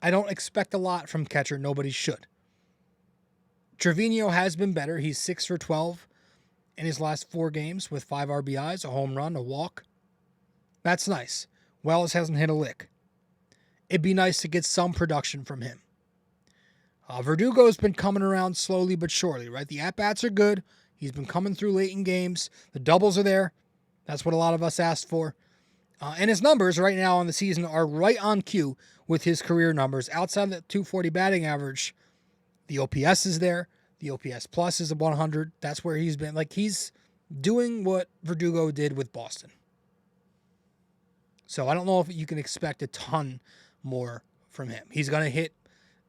I don't expect a lot from catcher. Nobody should. Trevino has been better. He's 6 for 12. in his last 4 games with 5 RBIs, a home run, a walk. That's nice. Wells hasn't hit a lick. It'd be nice to get some production from him. Verdugo's been coming around slowly but surely, right? The at-bats are good. He's been coming through late in games. The doubles are there. That's what a lot of us asked for. And his numbers right now on the season are right on cue with his career numbers. Outside of the 240 batting average, the OPS is there. The OPS plus is a 100. That's where he's been. Like, he's doing what Verdugo did with Boston. So I don't know if you can expect a ton more from him. He's going to hit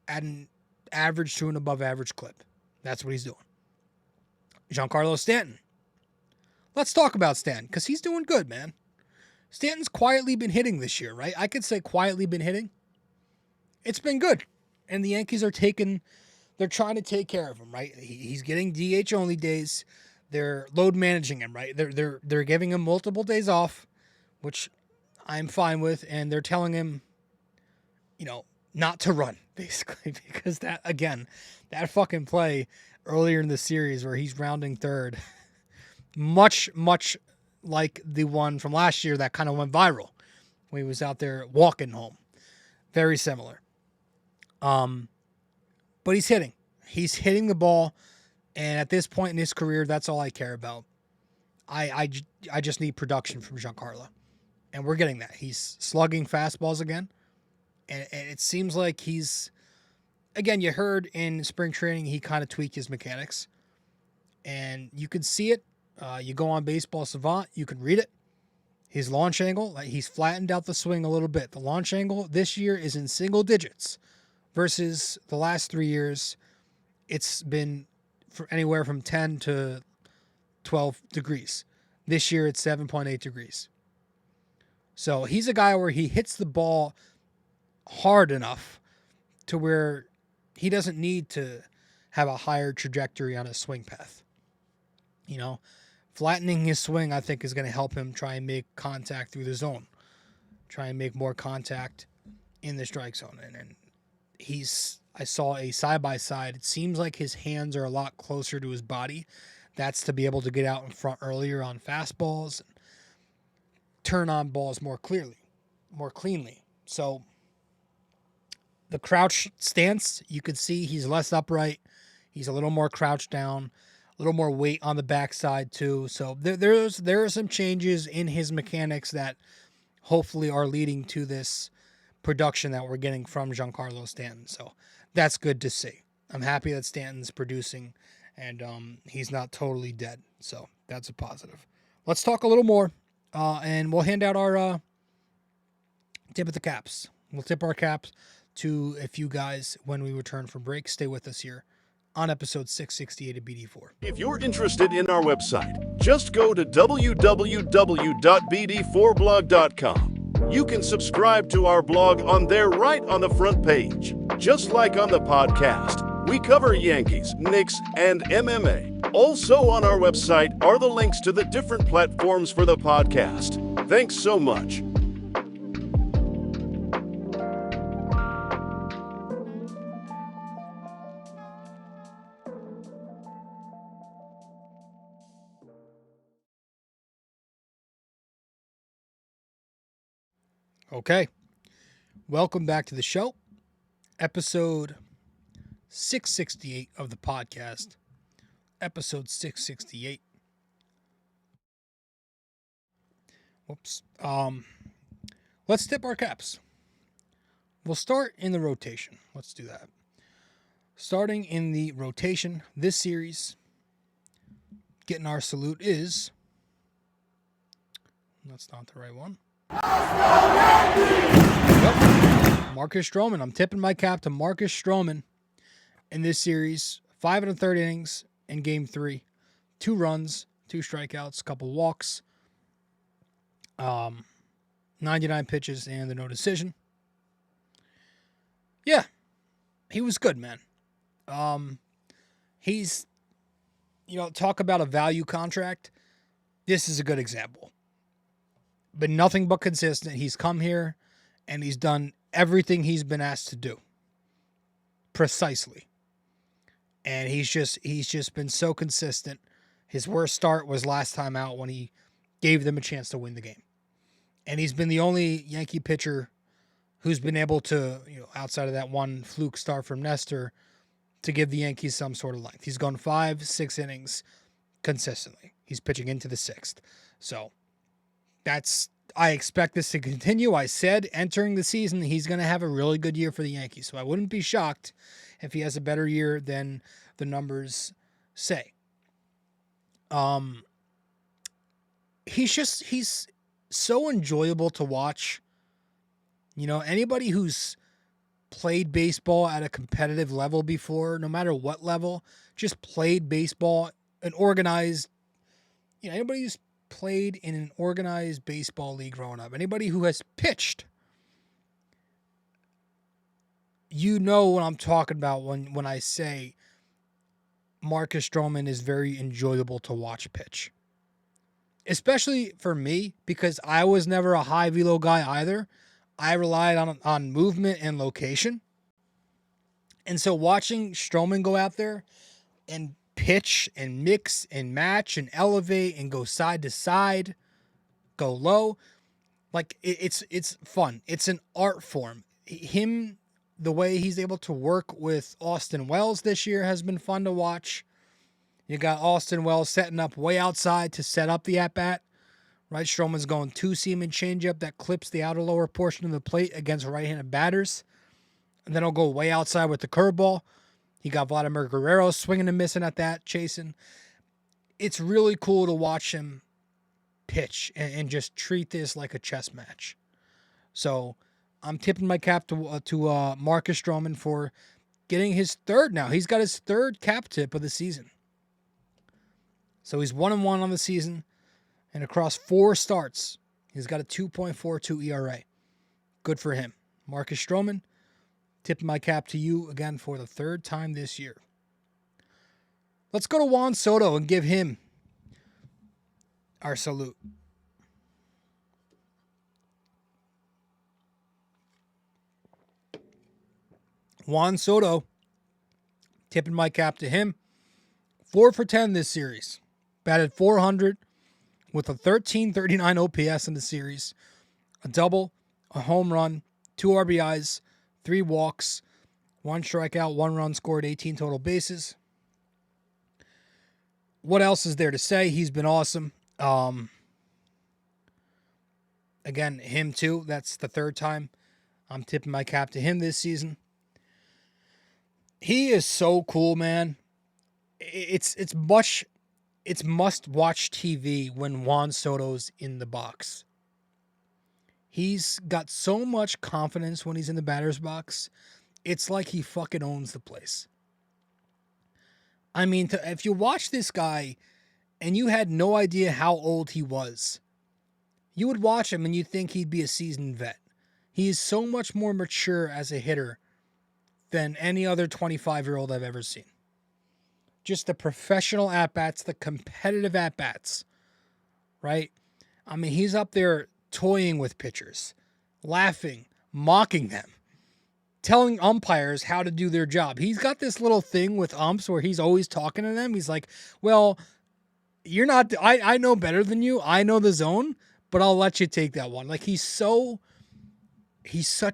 at an average to an above average clip. That's what he's doing. Giancarlo Stanton. Let's talk about Stanton because he's doing good, man. Stanton's quietly been hitting this year, right? I could say quietly been hitting. It's been good. And the Yankees are they're trying to take care of him, right? He's getting DH only days. They're load managing him, right? They're giving him multiple days off, which I'm fine with, and they're telling him, not to run, basically, because that fucking play earlier in the series where he's rounding third, much like the one from last year that kind of went viral when he was out there walking home. Very similar. But he's hitting. He's hitting the ball, and at this point in his career, that's all I care about. I just need production from Giancarlo, and we're getting that. He's slugging fastballs again, and it seems like again, you heard in spring training he kind of tweaked his mechanics, and you can see it. You go on Baseball Savant, you can read it. His launch angle, he's flattened out the swing a little bit. The launch angle this year is in single digits versus the last 3 years. It's been anywhere from 10 to 12 degrees. This year it's 7.8 degrees. So he's a guy where he hits the ball hard enough to where he doesn't need to have a higher trajectory on his swing path. Flattening his swing, I think, is going to help him try and make contact through the zone. Try and make more contact in the strike zone. And I saw a side-by-side. It seems like his hands are a lot closer to his body. That's to be able to get out in front earlier on fastballs and turn on balls more cleanly. So the crouch stance, you can see he's less upright. He's a little more crouched down, a little more weight on the backside too. So there are some changes in his mechanics that hopefully are leading to this production that we're getting from Giancarlo Stanton. So that's good to see. I'm happy that Stanton's producing and he's not totally dead. So that's a positive. Let's talk a little more and we'll hand out our tip of the caps. We'll tip our caps to a few guys when we return from break. Stay with us here on episode 668 of BD4. If you're interested in our website, just go to www.bd4blog.com. You can subscribe to our blog on there right on the front page. Just like on the podcast, we cover Yankees, Knicks, and MMA. Also on our website are the links to the different platforms for the podcast. Thanks so much. Okay, welcome back to the show, episode 668 of the podcast, episode 668. Whoops. Let's tip our caps. We'll start in the rotation. Let's do that. Starting in the rotation, this series, getting our salute is, that's not the right one. Yep. Marcus Stroman. I'm tipping my cap to Marcus Stroman in this series. 5 1/3 innings in Game 3. 2 runs, 2 strikeouts, a couple walks. 99 pitches and the no decision. Yeah, he was good, man. He's, talk about a value contract. This is a good example. But nothing but consistent. He's come here and he's done everything he's been asked to do. Precisely. And he's just been so consistent. His worst start was last time out when he gave them a chance to win the game. And he's been the only Yankee pitcher who's been able to, outside of that one fluke start from Nestor, to give the Yankees some sort of length. He's gone 5-6 innings consistently. He's pitching into the 6th. So I expect this to continue. I said entering the season, he's going to have a really good year for the Yankees. So I wouldn't be shocked if he has a better year than the numbers say. He's so enjoyable to watch. Anybody who's played baseball at a competitive level before, no matter what level, just played baseball, anybody who's played in an organized baseball league growing up, anybody who has pitched, what I'm talking about when I say Marcus Stroman is very enjoyable to watch pitch. Especially for me, because I was never a high velo guy either. I relied on movement and location. And so watching Stroman go out there and pitch and mix and match and elevate and go side to side, go low, like it's fun. It's an art form. The way he's able to work with Austin Wells this year has been fun to watch. You got Austin Wells setting up way outside to set up the at-bat. Right, Stroman's going 2-seam and changeup that clips the outer lower portion of the plate against right-handed batters. And then he'll go way outside with the curveball. You got Vladimir Guerrero swinging and missing at that, chasing. It's really cool to watch him pitch and just treat this like a chess match. So I'm tipping my cap to Marcus Stroman for getting his third now. He's got his third cap tip of the season. So he's 1-1 on the season. And across 4 starts, he's got a 2.42 ERA. Good for him. Marcus Stroman, tipping my cap to you again for the 3rd time this year. Let's go to Juan Soto and give him our salute. Juan Soto, tipping my cap to him. 4 for 10 this series. Batted .400 with a 1339 OPS in the series. A double, a home run, 2 RBIs, 3 walks, 1 strikeout, 1 run scored, 18 total bases. What else is there to say? He's been awesome. Again, him too. That's the 3rd time I'm tipping my cap to him this season. He is so cool, man. It's must-watch TV when Juan Soto's in the box. He's got so much confidence when he's in the batter's box. It's like he fucking owns the place. I mean, if you watch this guy and you had no idea how old he was, you would watch him and you'd think he'd be a seasoned vet. He is so much more mature as a hitter than any other 25-year-old I've ever seen. Just the professional at-bats, the competitive at-bats, right? I mean, he's up there toying with pitchers, laughing, mocking them, telling umpires how to do their job. He's got this little thing with umps where he's always talking to them. He's like, well, you're not, I know better than you. I know the zone, but I'll let you take that one. Like, he's such,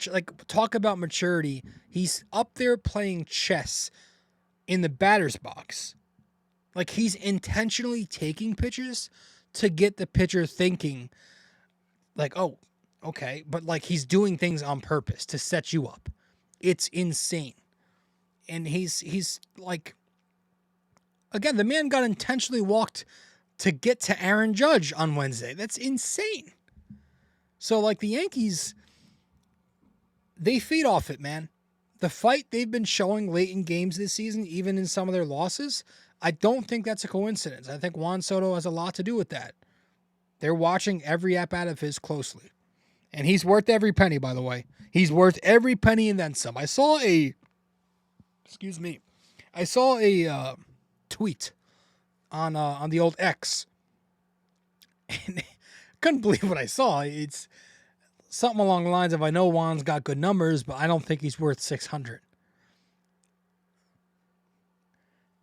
like, talk about maturity. He's up there playing chess in the batter's box. Like, he's intentionally taking pitches to get the pitcher thinking, like, oh, okay. But, like, he's doing things on purpose to set you up. It's insane. And he's like, again, the man got intentionally walked to get to Aaron Judge on Wednesday. That's insane. So, like, the Yankees, they feed off it, man. The fight they've been showing late in games this season, even in some of their losses, I don't think that's a coincidence. I think Juan Soto has a lot to do with that. They're watching every at-bat of his closely. And he's worth every penny, by the way. He's worth every penny and then some. I saw a tweet on the old X. And I couldn't believe what I saw. It's something along the lines of, I know Juan's got good numbers, but I don't think he's worth 600.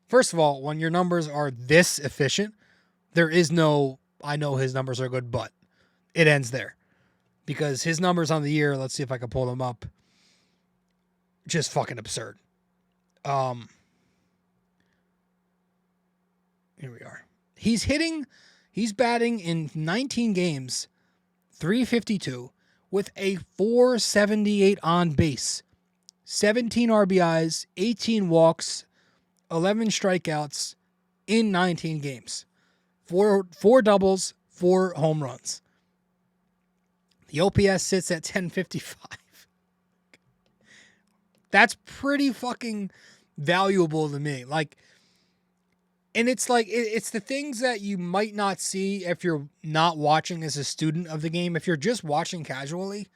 First of all, when your numbers are this efficient, there is no, I know his numbers are good, but it ends there. Because his numbers on the year, let's see if I can pull them up, just fucking absurd. Here we are. He's batting in 19 games, 352, with a 478 on base, 17 RBIs, 18 walks, 11 strikeouts in 19 games, four doubles, 4 home runs. The OPS sits at 1055. That's pretty fucking valuable to me. Like, and it's like, it's the things that you might not see if you're not watching as a student of the game. If you're just watching casually,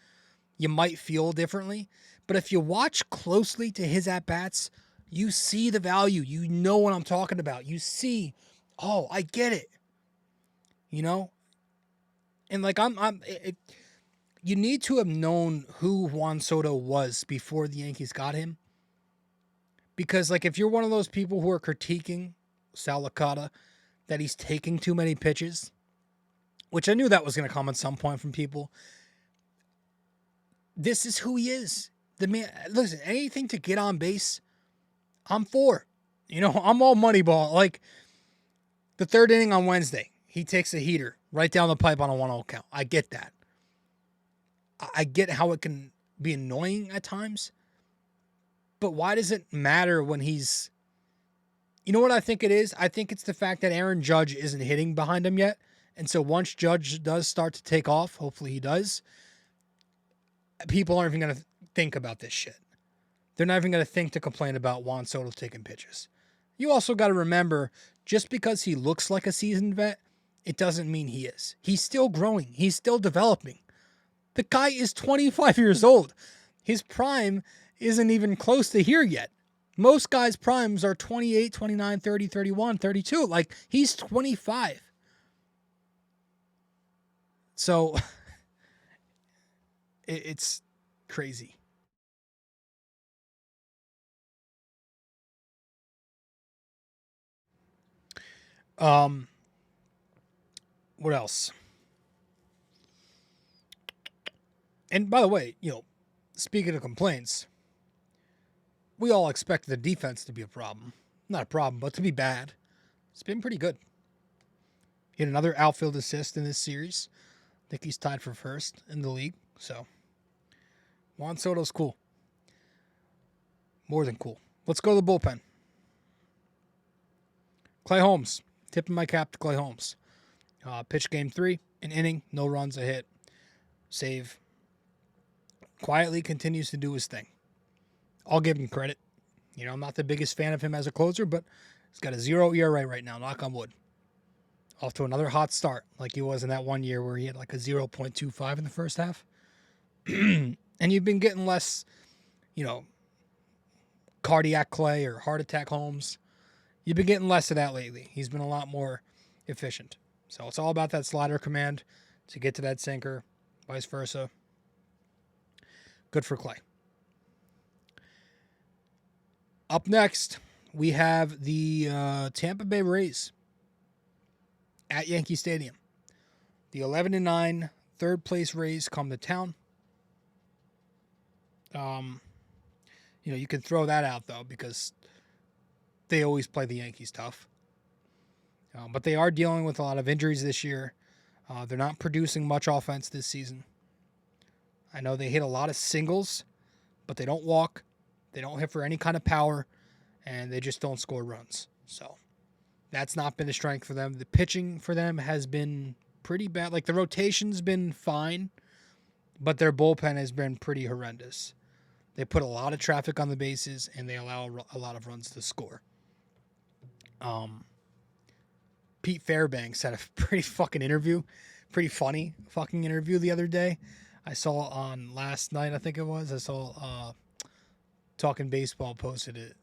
you might feel differently. But if you watch closely to his at-bats, you see the value. You know what I'm talking about. You see, oh, I get it. You know? And like, you need to have known who Juan Soto was before the Yankees got him. Because, like, if you're one of those people who are critiquing Sal Licata that he's taking too many pitches, which I knew that was going to come at some point from people, this is who he is. The man, listen, anything to get on base, I'm for. You know, I'm all Moneyball. Like, the third inning on Wednesday, he takes a heater right down the pipe on a 1-0 count. I get that. I get how it can be annoying at times, but why does it matter when he's... You know what I think it is? I think it's the fact that Aaron Judge isn't hitting behind him yet, and so once Judge does start to take off, hopefully he does, people aren't even going to think about this shit. They're not even going to think to complain about Juan Soto taking pitches. You also got to remember, just because he looks like a seasoned vet, it doesn't mean he is. He's still growing. He's still developing. The guy is 25 years old. His prime isn't even close to here yet. Most guys' primes are 28, 29, 30, 31, 32. Like, he's 25. So, it's crazy. What else? And by the way, you know, speaking of complaints, we all expect the defense to be a problem. Not a problem, but to be bad. It's been pretty good. He had another outfield assist in this series. I think he's tied for first in the league. So, Juan Soto's cool. More than cool. Let's go to the bullpen. Clay Holmes. Tipping my cap to Clay Holmes. Pitch game 3, an inning, no runs, a hit. Save. Quietly continues to do his thing. I'll give him credit. You know, I'm not the biggest fan of him as a closer, but he's got a 0 ERA right now, knock on wood. Off to another hot start, like he was in that one year where he had like a 0.25 in the first half. And you've been getting less, you know, cardiac Clay or heart attack Holmes. You've been getting less of that lately. He's been a lot more efficient. So it's all about that slider command to get to that sinker, vice versa. Good for Clay. Up next, we have the Tampa Bay Rays at Yankee Stadium. The 11-9 third place Rays come to town. You know, you can throw that out though because they always play the Yankees tough. But they are dealing with a lot of injuries this year. They're not producing much offense this season. I know they hit a lot of singles, but they don't walk. They don't hit for any kind of power, and they just don't score runs. So that's not been a strength for them. The pitching for them has been pretty bad. Like, the rotation's been fine, but their bullpen has been pretty horrendous. They put a lot of traffic on the bases, and they allow a lot of runs to score. Pete Fairbanks had a pretty fucking interview, pretty funny fucking interview the other day. I saw on last night, I think it was. I saw Talking Baseball posted it.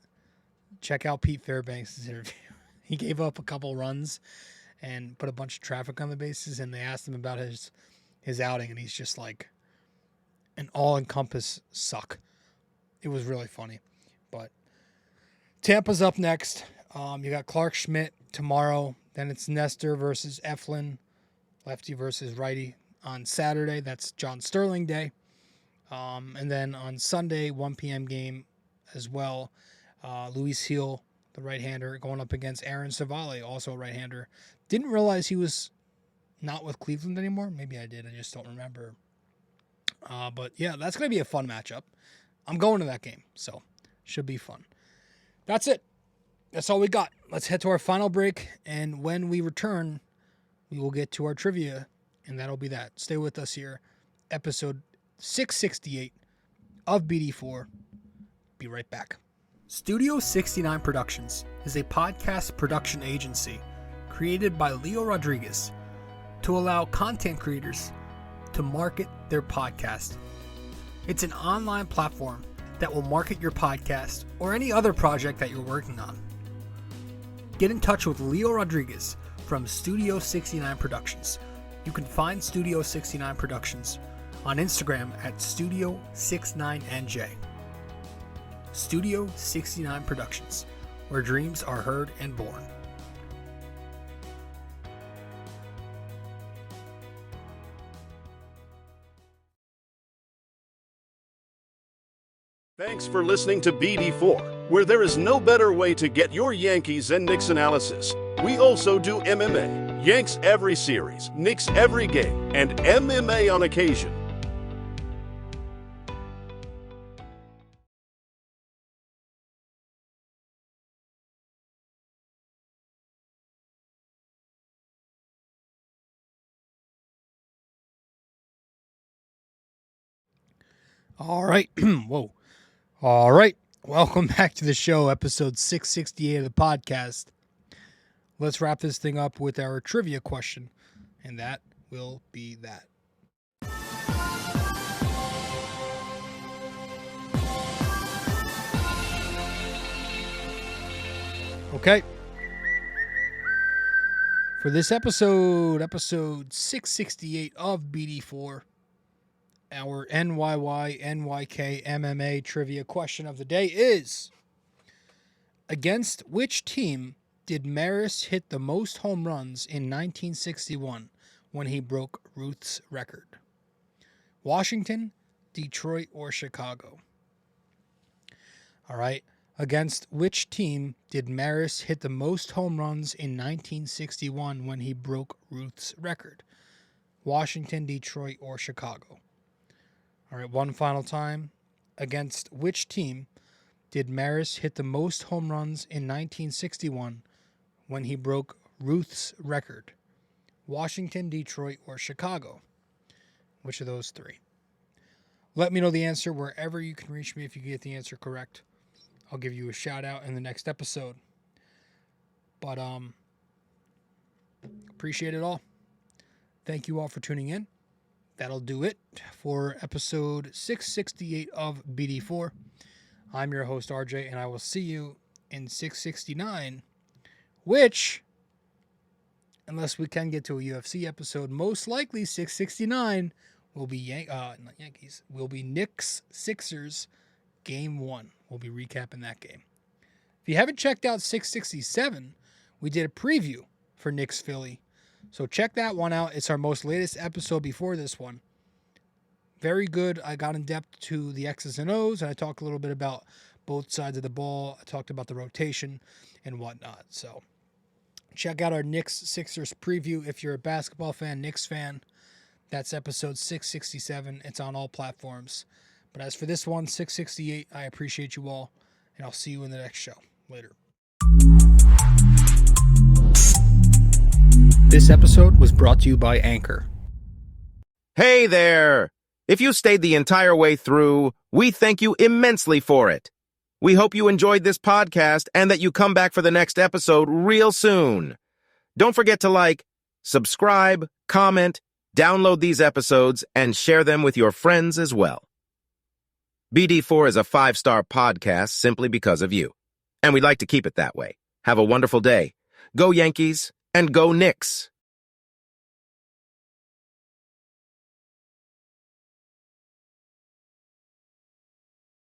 Check out Pete Fairbanks' interview. He gave up a couple runs and put a bunch of traffic on the bases, and they asked him about his outing, and he's just like an all-encompass suck. It was really funny. But Tampa's up next. You got Clark Schmidt tomorrow Then it's Nestor versus Eflin, lefty versus righty on Saturday. That's John Sterling Day. And then on Sunday, 1 p.m. game as well. Luis Heel, the right-hander, going up against Aaron Savale, also a right-hander. Didn't realize he was not with Cleveland anymore. Maybe I did. I just don't remember. But yeah, that's going to be a fun matchup. I'm going to that game, so should be fun. That's it. That's all we got. Let's head to our final break, and when we return, we will get to our trivia, and that'll be that. Stay with us here. Episode 668 of BD4. Be right back. Studio 69 Productions is a podcast production agency created by Leo Rodriguez to allow content creators to market their podcast. It's an online platform that will market your podcast or any other project that you're working on. Get in touch with Leo Rodriguez from Studio 69 Productions. You can find Studio 69 Productions on Instagram at Studio69NJ. Studio 69 Productions, where dreams are heard and born. Thanks for listening to BD4, where there is no better way to get your Yankees and Knicks analysis. We also do MMA, Yanks every series, Knicks every game, and MMA on occasion. All right. Whoa. All right. Welcome back to the show, episode 668 of the podcast. Let's wrap this thing up with our trivia question, and that will be that. Okay. For this episode 668 of BD4, our NYY NYK MMA trivia question of the day is: against which team did Maris hit the most home runs in 1961 when he broke Ruth's record? Washington, Detroit, or Chicago? All right. Against which team did Maris hit the most home runs in 1961 when he broke Ruth's record? Washington, Detroit, or Chicago? All right, one final time. Against which team did Maris hit the most home runs in 1961 when he broke Ruth's record? Washington, Detroit, or Chicago? Which of those three? Let me know the answer wherever you can reach me. If you get the answer correct, I'll give you a shout out in the next episode. But appreciate it all. Thank you all for tuning in. That'll do it for episode 668 of BD4. I'm your host, RJ, and I will see you in 669, which, unless we can get to a UFC episode, most likely 669 will be Yankees. Will be Knicks Sixers Game 1. We'll be recapping that game. If you haven't checked out 667, we did a preview for Knicks Philly. So check that one out. It's our most latest episode before this one. Very good. I got in depth to the X's and O's, and I talked a little bit about both sides of the ball. I talked about the rotation and whatnot. So check out our Knicks Sixers preview if you're a basketball fan, Knicks fan. That's episode 667. It's on all platforms. But as for this one, 668, I appreciate you all, and I'll see you in the next show. Later. This episode was brought to you by Anchor. Hey there! If you stayed the entire way through, we thank you immensely for it. We hope you enjoyed this podcast and that you come back for the next episode real soon. Don't forget to like, subscribe, comment, download these episodes, and share them with your friends as well. BD4 is a 5-star podcast simply because of you, and we'd like to keep it that way. Have a wonderful day. Go Yankees, and go Knicks!